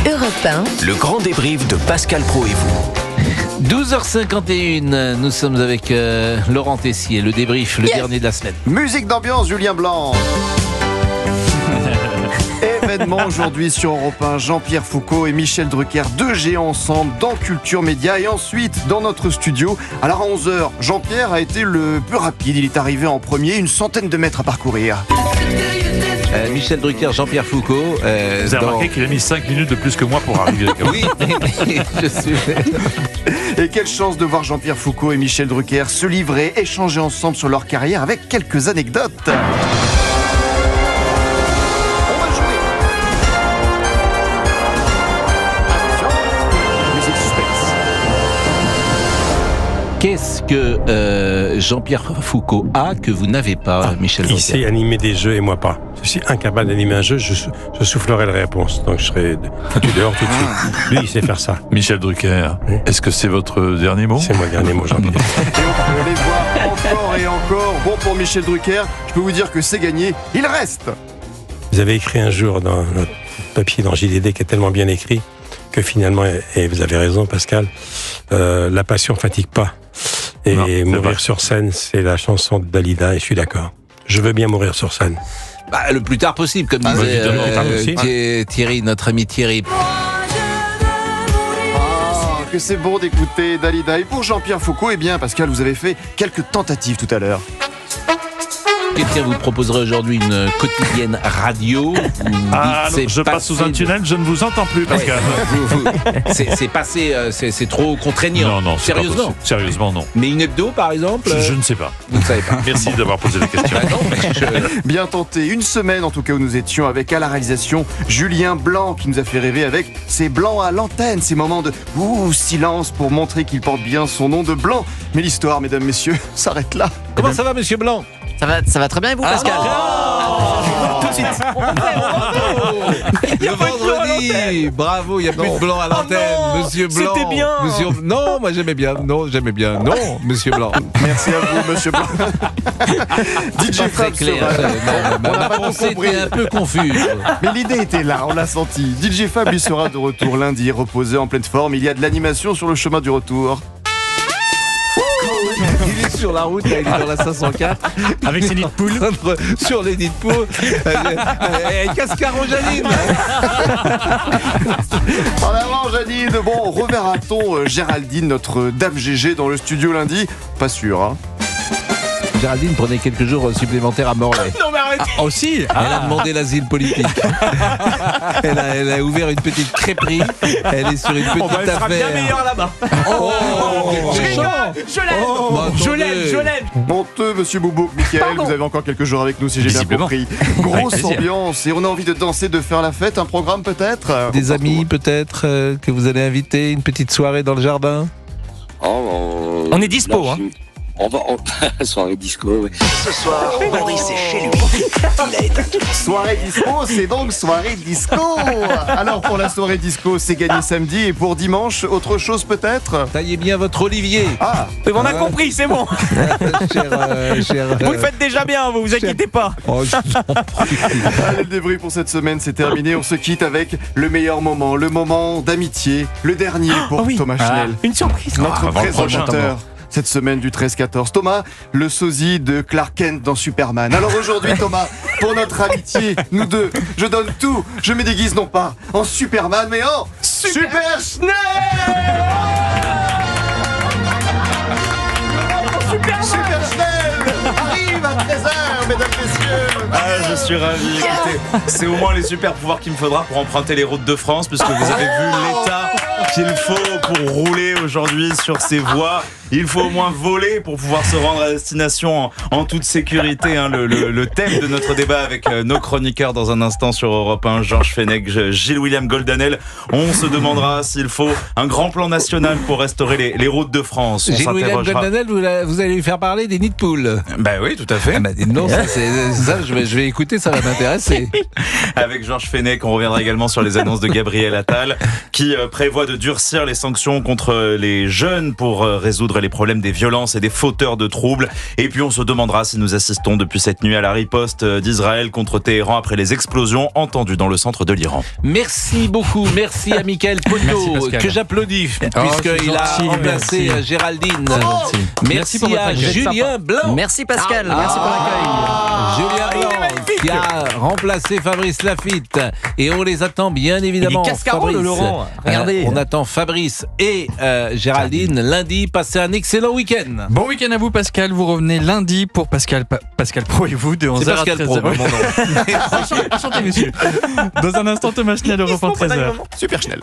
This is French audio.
Europe 1. Le grand débrief de Pascal Praud et vous. 12h51, nous sommes avec Laurent Tessier, le débrief, le dernier de la semaine. Musique d'ambiance, Julien Blanc. Événement aujourd'hui sur Europe 1, Jean-Pierre Foucault et Michel Drucker, deux géants ensemble dans Culture Média et ensuite dans notre studio. Alors à 11h, Jean-Pierre a été le plus rapide, il est arrivé en premier, 100 mètres à parcourir. Michel Drucker, Jean-Pierre Foucault. Vous avez remarqué qu'il a mis 5 minutes de plus que moi pour arriver. Oui, je suis... Et quelle chance de voir Jean-Pierre Foucault et Michel Drucker se livrer, échanger ensemble sur leur carrière avec quelques anecdotes. Qu'est-ce que Jean-Pierre Foucault a que vous n'avez pas, Michel Drucker? Il sait animer des jeux et moi pas. Je suis incapable d'animer un jeu, je soufflerai la réponse. Donc je serai foutu dehors tout de suite. Lui, il sait faire ça. Michel Drucker, Oui. est-ce que c'est votre dernier mot? C'est moi le dernier mot, Jean-Pierre. Et on peut les voir encore et encore. Bon, pour Michel Drucker, je peux vous dire que c'est gagné, il reste. Vous avez écrit un jour dans notre papier dans JDD qui est tellement bien écrit que finalement, et vous avez raison Pascal, la passion fatigue pas. Et Non, c'est mourir vrai. sur scène, c'est la chanson de Dalida et je suis d'accord. Je veux bien mourir sur scène. Bah, le plus tard possible, comme Ah, disait évidemment, le plus tard possible. Thierry, notre ami Thierry. Ah, que c'est bon d'écouter Dalida. Et pour Jean-Pierre Foucault, eh bien, Pascal, vous avez fait quelques tentatives tout à l'heure. Quelqu'un vous proposerait aujourd'hui une quotidienne radio. Je passe sous un tunnel, je ne vous entends plus, Pascal. C'est passé, c'est trop contraignant. Non, c'est pas Sérieusement. possible. Sérieusement, non. Mais une hebdo, par exemple, Je ne sais pas. vous ne savez pas. Merci d'avoir posé la question. Bah non, mais Bien tenté. Une semaine, en tout cas, où nous étions avec à la réalisation Julien Blanc, qui nous a fait rêver avec ses blancs à l'antenne, ces moments de silence pour montrer qu'il porte bien son nom de Blanc. Mais l'histoire, mesdames, messieurs, s'arrête là. Comment ça va, monsieur Blanc? Ça va très bien et vous, Pascal? Tout de suite. Le vendredi. Bravo, il n'y a plus de blanc à l'antenne. Monsieur Blanc. C'était bien. Monsieur... Non, moi j'aimais bien. Non, j'aimais bien. Non, monsieur Blanc. Merci à vous, monsieur Blanc. DJ Pas très Fab clair. sera... Ma On n'a pas pensée compris. était un peu confuse. Mais l'idée était là, on l'a senti. DJ Fab lui sera de retour lundi, reposé en pleine forme. Il y a de l'animation sur le chemin du retour. Il est sur la route, il est dans la 504. Avec ses nids de poule. Sur les nids de poule. Cascaro Janine. En avant, Janine. Bon, reverra-t-on Géraldine, notre dame GG, dans le studio lundi? Pas sûr, hein. Géraldine prenait quelques jours supplémentaires à Morlaix. Non mais arrêtez. Aussi, elle a demandé l'asile politique. Elle a ouvert une petite crêperie. Elle est sur une petite Elle sera bien affaire. meilleure là-bas. Oh, Je méchant. rigole. Je l'aime. Bah, attendez. Je l'aime. Honteux, monsieur Boubou. Mickaël, vous avez encore quelques jours avec nous, si j'ai bien Visiblement. compris. Avec Grosse plaisir. ambiance, et on a envie de danser, de faire la fête. Un programme peut-être? Des amis peut-être que vous allez inviter, une petite soirée dans le jardin. On est dispo, là, hein. On va soirée disco. Oui. Ce soir, Maurice est chez lui. Il a éteint tout. Soirée disco, c'est donc soirée disco. Alors pour la soirée disco, c'est gagné samedi, et pour dimanche, autre chose peut-être? Taillez bien votre olivier. Ah, On a compris, c'est bon. cher, Vous le faites déjà bien, vous inquiétez pas. Oh, je t'en prie. allez, le débrief pour cette semaine, c'est terminé. On se quitte avec le meilleur moment, le moment d'amitié, le dernier pour oui. Thomas Schnell, Une surprise. notre avant le prochain, présentateur. Cette semaine du 13-14. Thomas, le sosie de Clark Kent dans Superman. Alors aujourd'hui, Thomas, pour notre amitié, nous deux, je donne tout. Je me déguise non pas en Superman, mais en Super Schnell. Super Schnell arrive à 13h, mesdames, messieurs. Ah, je suis ravi. Écoutez, c'est au moins les super pouvoirs qu'il me faudra pour emprunter les routes de France, puisque vous avez vu l'état qu'il faut pour rouler aujourd'hui sur ces voies. Il faut au moins voler pour pouvoir se rendre à destination en toute sécurité. Hein. Le thème de notre débat avec nos chroniqueurs dans un instant sur Europe 1, Georges Fenech, Gilles-William Goldanel. On se demandera s'il faut un grand plan national pour restaurer les routes de France. On Gilles-William s'interrogera. Goldanel, vous allez lui faire parler des nids de poule. Bah oui, tout à fait. Ah bah, non, Ça, je vais écouter, ça va m'intéresser. Avec Georges Fenech, on reviendra également sur les annonces de Gabriel Attal qui prévoit de durcir les sanctions contre les jeunes pour résoudre les problèmes des violences et des fauteurs de troubles. Et puis on se demandera si nous assistons depuis cette nuit à la riposte d'Israël contre Téhéran après les explosions entendues dans le centre de l'Iran. Merci beaucoup, merci à Mickaël Poto que j'applaudis puisqu'il a remplacé Géraldine. Merci à Julien Blanc. Merci Pascal, merci pour l'accueil. Julien Blanc qui a remplacé Fabrice Lafitte et on les attend bien évidemment. Il est cascarole, Fabrice. Laurent. Regardez. On attend Fabrice et Géraldine lundi. Passez un excellent week-end. Bon week-end à vous Pascal, vous revenez lundi pour Pascal Pro et vous de 11h à 13h. Pro, mon nom. Enchanté monsieur. Dans un instant Thomas Schnell, Europe 13h. Super Schnell.